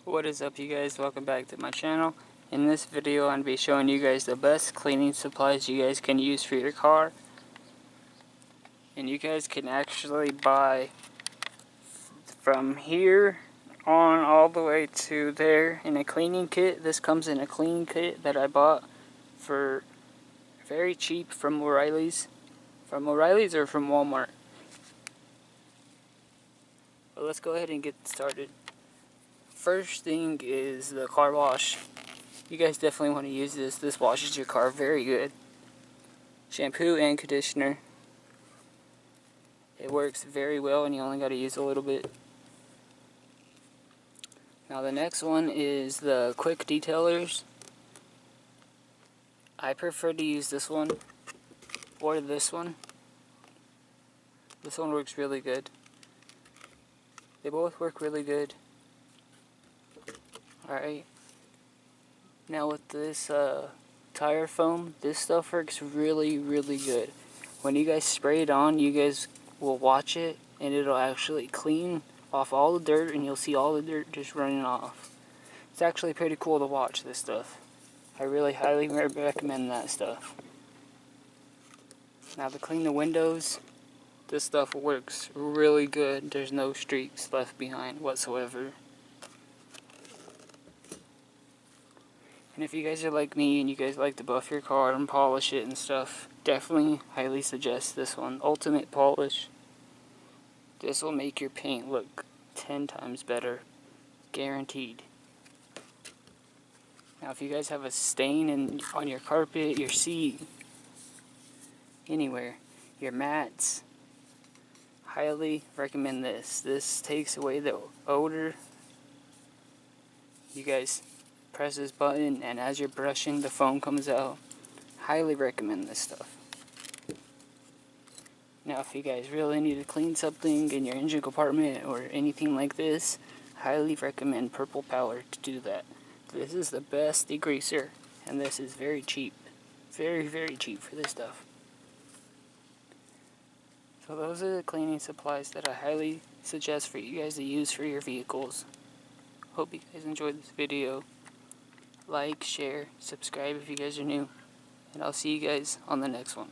What is up, you guys? Welcome back to my channel. In this video I'm going to be showing you guys the best cleaning supplies you guys can use for your car. And you guys can actually buy from here on all the way to there in a cleaning kit. This comes in a cleaning kit that I bought for very cheap from O'Reilly's. From O'Reilly's or from Walmart. But let's go ahead and get started. First thing is the car wash. You guys definitely want to use this. This washes your car very good. Shampoo and conditioner. It works very well and you only got to use a little bit. Now the next one is the quick detailers. I prefer to use this one or this one. This one works really good. They both work really good. Alright. Now with this tire foam, this stuff works really good. When you guys spray it on, you guys will watch it and it'll actually clean off all the dirt and you'll see all the dirt just running off. It's actually pretty cool to watch this stuff. I really highly recommend that stuff. Now to clean the windows, this stuff works really good. There's no streaks left behind whatsoever. And if you guys are like me and you guys like to buff your car and polish it and stuff, definitely highly suggest this one. Ultimate Polish. This will make your paint look 10 times better. Guaranteed. Now if you guys have a stain on your carpet, your seat, anywhere, your mats, highly recommend this. This takes away the odor. You guys press this button and as you're brushing the foam comes out. Highly recommend this stuff. Now if you guys really need to clean something in your engine compartment or anything like this, highly recommend Purple Power to do that. This is the best degreaser and this is very cheap. Very cheap for this stuff. So those are the cleaning supplies that I highly suggest for you guys to use for your vehicles. Hope you guys enjoyed this video. Like, share, subscribe if you guys are new. And I'll see you guys on the next one.